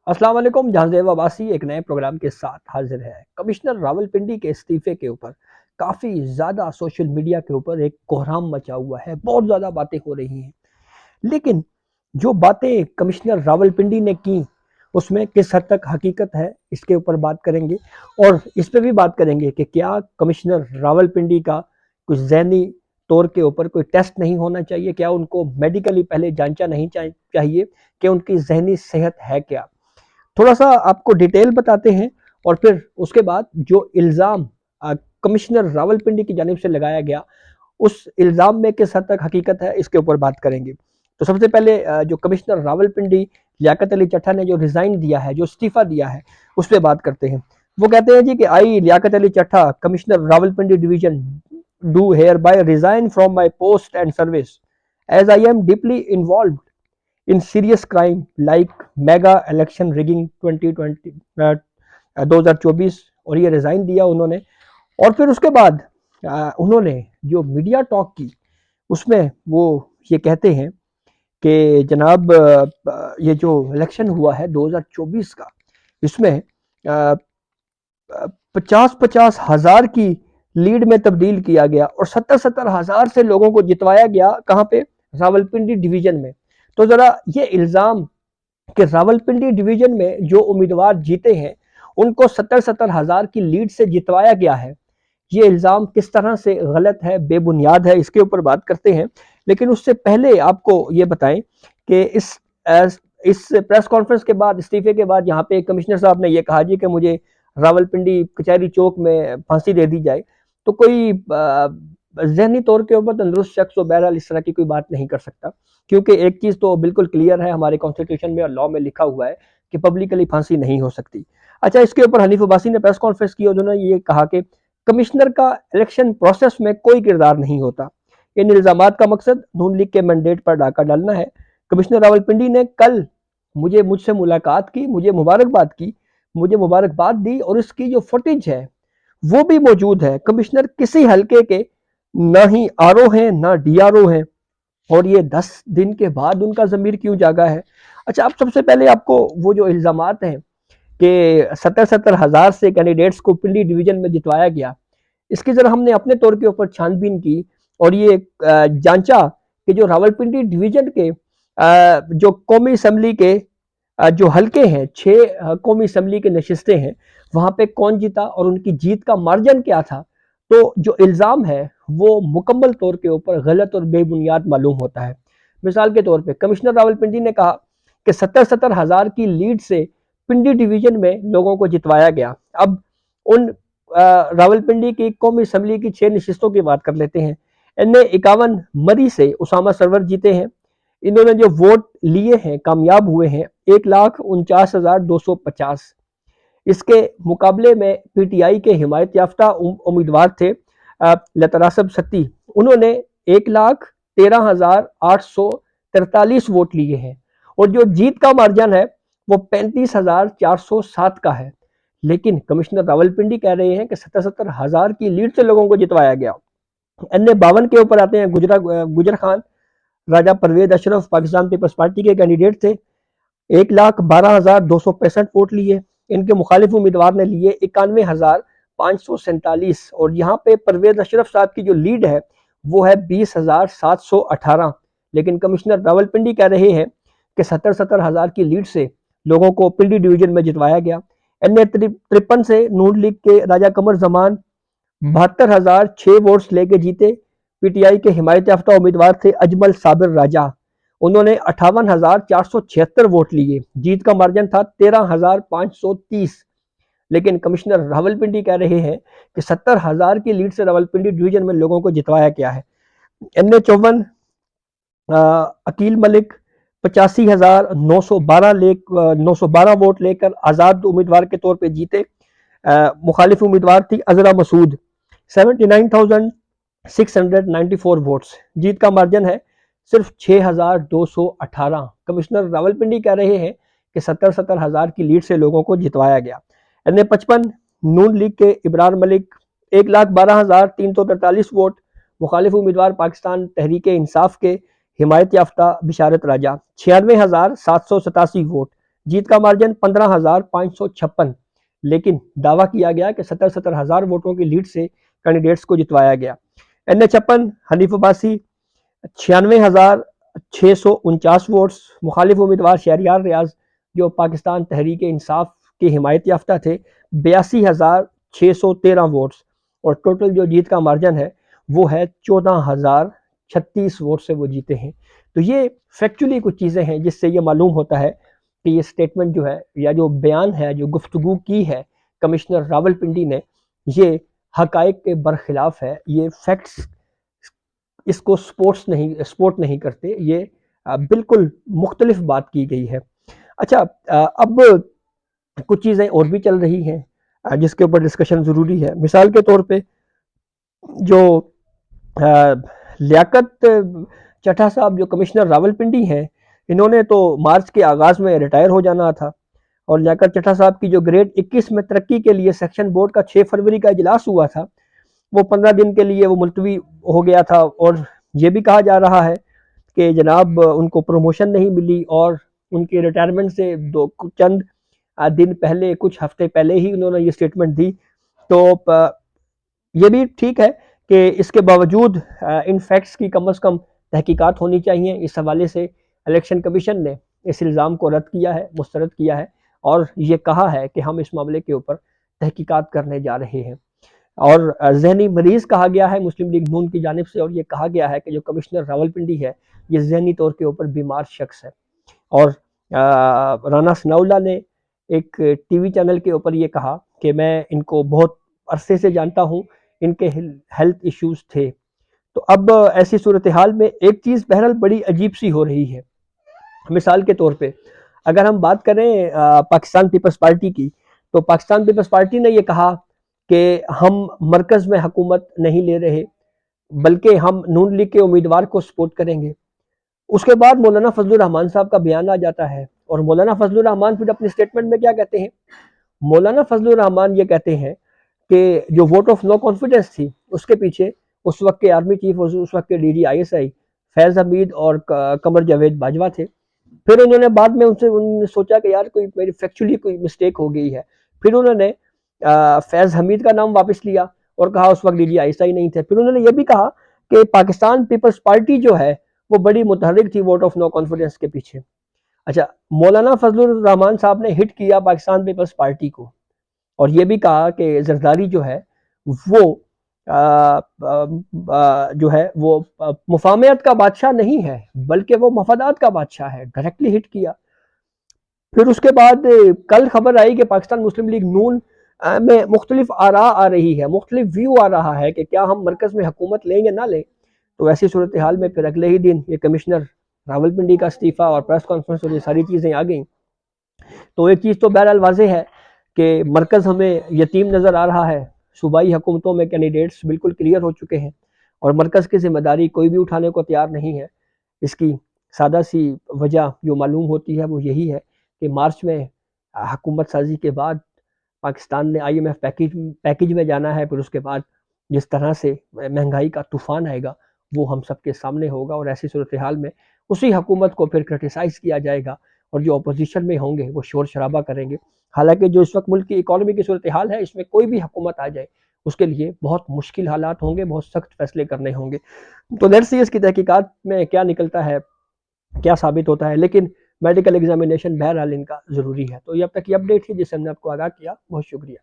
अस्सलाम वालेकुम। जहांजेब अब्बासी एक नए प्रोग्राम के साथ हाजिर है। कमिश्नर रावलपिंडी के इस्तीफे के ऊपर काफ़ी ज़्यादा सोशल मीडिया के ऊपर एक कोहराम मचा हुआ है, बहुत ज़्यादा बातें हो रही हैं। लेकिन जो बातें कमिश्नर रावलपिंडी ने की उसमें किस हद तक हकीकत है, इसके ऊपर बात करेंगे। और इस पे भी बात करेंगे कि क्या कमिश्नर रावलपिंडी का कुछ ज़हनी तौर के ऊपर कोई टेस्ट नहीं होना चाहिए, क्या उनको मेडिकली पहले जांचा नहीं चाहिए कि उनकी ज़हनी सेहत है क्या। थोड़ा सा आपको डिटेल बताते हैं और फिर उसके बाद जो इल्ज़ाम कमिश्नर रावलपिंडी की जानिब से लगाया गया उस इल्ज़ाम में किस हद तक हकीकत है, इसके ऊपर बात करेंगे। तो सबसे पहले जो कमिश्नर रावलपिंडी लियाकत अली चट्ठा ने जो रिज़ाइन दिया है, जो इस्तीफ़ा दिया है, उस पर बात करते हैं। वो कहते हैं जी कि I Liaquat Ali Chattha commissioner Rawalpindi division do hereby resign from my post and service as I am deeply involve in serious crime like mega election rigging 2024। और ये रिज़ाइन दिया उन्होंने। और फिर उसके बाद उन्होंने जो मीडिया टॉक की उसमें वो ये कहते हैं कि जनाब ये जो इलेक्शन हुआ है 2024 का, इसमें 50-50 हज़ार की लीड में तब्दील किया गया और 70-70 हज़ार से लोगों को जितवाया गया। कहाँ पे? रावलपिंडी डिवीजन में। तो ज़रा ये इल्ज़ाम कि रावलपिंडी डिवीजन में जो उम्मीदवार जीते हैं उनको 70-70 हज़ार की लीड से जितवाया गया है, ये इल्ज़ाम किस तरह से गलत है, बेबुनियाद है, इसके ऊपर बात करते हैं। लेकिन उससे पहले आपको ये बताएं कि इस प्रेस कॉन्फ्रेंस के बाद, इस्तीफे के बाद, यहाँ पे कमिश्नर साहब ने ये कहा जी कि मुझे रावलपिंडी कचहरी चौक में फांसी दे दी जाए। तो कोई जहनी तौर के ऊपर तंदुरुस्त शख्स तो बहरहाल इस तरह की कोई बात नहीं कर सकता, क्योंकि एक चीज़ तो बिल्कुल क्लियर है, हमारे कॉन्स्टिट्यूशन में और लॉ में लिखा हुआ है कि पब्लिकली फांसी नहीं हो सकती। अच्छा, इसके ऊपर हनीफ अब्बासी ने प्रेस कॉन्फ्रेंस की और उन्होंने ये कहा कि कमिश्नर का इलेक्शन प्रोसेस में कोई किरदार नहीं होता। इन इल्जामात का मकसद नून लीग के मैंडेट पर डाका डालना है। कमिश्नर रावलपिंडी ने कल मुझसे मुलाकात की, मुझे मुबारकबाद दी और इसकी जो फुटेज है वो भी मौजूद है। कमिश्नर किसी हल्के के ना ही आरओ हैं ना डीआरओ हैं और ये 10 दिन के बाद उनका ज़मीर क्यों जागा है। अच्छा, अब सबसे पहले आपको वो जो इल्ज़ामात हैं कि 70-70 हज़ार से कैंडिडेट्स को पिंडी डिवीजन में जितवाया गया, इसकी ज़रा हमने अपने तौर के ऊपर छानबीन की और ये जांचा कि जो रावलपिंडी डिवीजन के जो कौमी असम्बली के जो हल्के हैं, 6 कौमी असम्बली के नशिस्तें हैं, वहाँ पे कौन जीता और उनकी जीत का मार्जिन क्या था। तो जो इल्ज़ाम है वो मुकम्मल तौर के ऊपर गलत और बेबुनियाद मालूम होता है। मिसाल के तौर पे कमिश्नर रावलपिंडी ने कहा कि 70-70 हज़ार की लीड से पिंडी डिवीजन में लोगों को जितवाया गया। अब उन रावलपिंडी की कौमी असम्बली की 6 नशिस्तों की बात कर लेते हैं। इनमें 51 मरी से उसामा सरवर जीते हैं। इन्होंने जो वोट लिए हैं, कामयाब हुए हैं 1,49,250। इसके मुकाबले में पीटीआई के हिमायत याफ्ता उम्मीदवार थे लतरासब सत्ती, उन्होंने 1,13,843 वोट लिए हैं और जो जीत का मार्जिन है वो 35,407 का है। लेकिन कमिश्नर रावलपिंडी कह रहे हैं कि 70-70 हज़ार की लीड से लोगों को जितवाया गया। NA 52 के ऊपर आते हैं। गुजर खान राजा परवेज अशरफ पाकिस्तान पीपल्स पार्टी के कैंडिडेट थे, 1,12,265 वोट लिए। इनके मुखालिफ उम्मीदवार ने लिए 91,547 और यहाँ पे परवेज अशरफ साहब की जो लीड है वो है 20,718। लेकिन कमिश्नर रावलपिंडी कह रहे हैं कि 70-70 हज़ार की लीड से लोगों को पिंडी डिवीजन में जितवाया गया। NA 53 से नून लीग के राजा कमर जमान 72,006 वोट्स लेके जीते। पीटीआई के हिमायत याफ्ता उम्मीदवार थे अजमल साबिर राजा, उन्होंने 58,476 वोट लिए। जीत का मार्जिन था 13,530। लेकिन कमिश्नर रावलपिंडी कह रहे हैं कि 70 हज़ार की लीड से रावलपिंडी डिवीजन में लोगों को जितवाया गया है। NA 54 अकील मलिक 85,912 वोट लेकर आज़ाद उम्मीदवार के तौर पे जीते। मुखालिफ उम्मीदवार थी अजरा मसूद 79,694 वोट्स। जीत का मार्जिन है सिर्फ 6,218। कमिश्नर रावलपिंडी कह रहे हैं कि 70-70 हज़ार की लीड से लोगों को जितवाया गया। NA 55 नून लीग के इब्रार मलिक 1,12,343 वोट। मुखालिफ उम्मीदवार पाकिस्तान तहरीक इंसाफ के हिमायत याफ्ता बिशारत राजा 96,787 वोट। جیت کا مارجن 15,556، لیکن دعویٰ کیا گیا کہ 70,000 ووٹوں کی لیڈ سے کینڈیڈیٹس کو جتوایا گیا۔ این56 حنیف عباسی 96,649 ووٹس، مخالف امیدوار شہریار ریاض جو پاکستان تحریک انصاف کی حمایت یافتہ تھے 82,613 ووٹس، اور ٹوٹل جو جیت کا مارجن ہے وہ ہے 14,036 ووٹ سے وہ جیتے ہیں۔ تو یہ فیکچولی کچھ چیزیں ہیں جس سے یہ معلوم ہوتا ہے کہ یہ سٹیٹمنٹ جو ہے یا جو بیان ہے، جو گفتگو کی ہے کمشنر راولپنڈی نے، یہ حقائق کے برخلاف ہے، یہ فیکٹس اس کو سپورٹ نہیں کرتے، یہ بالکل مختلف بات کی گئی ہے۔ اچھا، اب کچھ چیزیں اور بھی چل رہی ہیں جس کے اوپر ڈسکشن ضروری ہے۔ مثال کے طور پہ جو لیاقت چٹھا صاحب جو کمشنر راولپنڈی ہیں، انہوں نے تو مارچ کے آغاز میں ریٹائر ہو جانا تھا، اور لیاقت چٹھا صاحب کی جو گریڈ 21 میں ترقی کے لیے سیکشن بورڈ کا 6 فروری کا اجلاس ہوا تھا، وہ 15 دن کے لیے وہ ملتوی ہو گیا تھا، اور یہ بھی کہا جا رہا ہے کہ جناب ان کو پروموشن نہیں ملی، اور ان کے ریٹائرمنٹ سے چند دن پہلے، کچھ ہفتے پہلے ہی انہوں نے یہ سٹیٹمنٹ دی۔ تو یہ بھی ٹھیک ہے کہ اس کے باوجود ان فیکٹس کی کم از کم تحقیقات ہونی چاہیے۔ اس حوالے سے الیکشن کمیشن نے اس الزام کو رد کیا ہے، مسترد کیا ہے، اور یہ کہا ہے کہ ہم اس معاملے کے اوپر تحقیقات کرنے جا رہے ہیں۔ اور ذہنی مریض کہا گیا ہے مسلم لیگ نون کی جانب سے، اور یہ کہا گیا ہے کہ جو کمشنر راولپنڈی ہے یہ ذہنی طور کے اوپر بیمار شخص ہے۔ اور رانا ثناءاللہ نے ایک ٹی وی چینل کے اوپر یہ کہا کہ میں ان کو بہت عرصے سے جانتا ہوں، ان کے ہیلتھ ایشوز تھے۔ تو اب ایسی صورتحال میں ایک چیز بہرحال بڑی عجیب سی ہو رہی ہے۔ مثال کے طور پہ اگر ہم بات کریں پاکستان پیپلز پارٹی کی، تو پاکستان پیپلز پارٹی نے یہ کہا کہ ہم مرکز میں حکومت نہیں لے رہے، بلکہ ہم نون لیگ کے امیدوار کو سپورٹ کریں گے۔ اس کے بعد مولانا فضل الرحمان صاحب کا بیان آ جاتا ہے، اور مولانا فضل الرحمان پھر اپنی سٹیٹمنٹ میں کیا کہتے ہیں؟ مولانا فضل الرحمان یہ کہتے ہیں کہ جو ووٹ آف نو کانفیڈنس تھی اس کے پیچھے اس وقت کے آرمی چیف، اس وقت کے ڈی جی ISI فیض حمید اور قمر جاوید باجوہ تھے۔ پھر انہوں نے بعد میں انہوں نے سوچا کہ یار کوئی میری فیکچولی کوئی مسٹیک ہو گئی ہے، پھر انہوں نے فیض حمید کا نام واپس لیا اور کہا اس وقت DG ISI نہیں تھے۔ پھر انہوں نے یہ بھی کہا کہ پاکستان پیپلز پارٹی جو ہے وہ بڑی متحرک تھی ووٹ آف نو کانفیڈنس کے پیچھے۔ اچھا، مولانا فضل الرحمان صاحب نے ہٹ کیا پاکستان پیپلز پارٹی کو، اور یہ بھی کہا کہ زرداری جو ہے وہ جو ہے وہ مفاہمت کا بادشاہ نہیں ہے بلکہ وہ مفادات کا بادشاہ ہے، ڈائریکٹلی ہٹ کیا۔ پھر اس کے بعد کل خبر آئی کہ پاکستان مسلم لیگ نون میں مختلف آراء آ رہی ہے، مختلف ویو آ رہا ہے کہ کیا ہم مرکز میں حکومت لیں یا نہ لیں۔ تو ایسی صورتحال میں پھر اگلے ہی دن یہ کمشنر راولپنڈی کا استعفیٰ اور پریس کانفرنس اور یہ ساری چیزیں آ گئیں۔ تو ایک چیز تو بہرحال واضح ہے کہ مرکز ہمیں یتیم نظر آ رہا ہے، صوبائی حکومتوں میں کینڈیڈیٹس بالکل کلیئر ہو چکے ہیں، اور مرکز کی ذمہ داری کوئی بھی اٹھانے کو تیار نہیں ہے۔ اس کی سادہ سی وجہ جو معلوم ہوتی ہے وہ یہی ہے کہ مارچ میں حکومت سازی کے بعد پاکستان نے IMF پیکیج میں جانا ہے، پھر اس کے بعد جس طرح سے مہنگائی کا طوفان آئے گا وہ ہم سب کے سامنے ہوگا، اور ایسی صورتحال میں اسی حکومت کو پھر کرٹیسائز کیا جائے گا، اور جو اپوزیشن میں ہوں گے وہ شور شرابہ کریں گے۔ حالانکہ جو اس وقت ملک کی اکانومی کی صورتحال ہے، اس میں کوئی بھی حکومت آ جائے اس کے لیے بہت مشکل حالات ہوں گے، بہت سخت فیصلے کرنے ہوں گے۔ تو لیٹس سی اس کی تحقیقات میں کیا نکلتا ہے، کیا ثابت ہوتا ہے، لیکن میڈیکل ایگزامینیشن بہرحال ان کا ضروری ہے۔ تو یہ اب تک یہ اپڈیٹ تھی جس سے ہم نے آپ کو آگاہ کیا، بہت شکریہ۔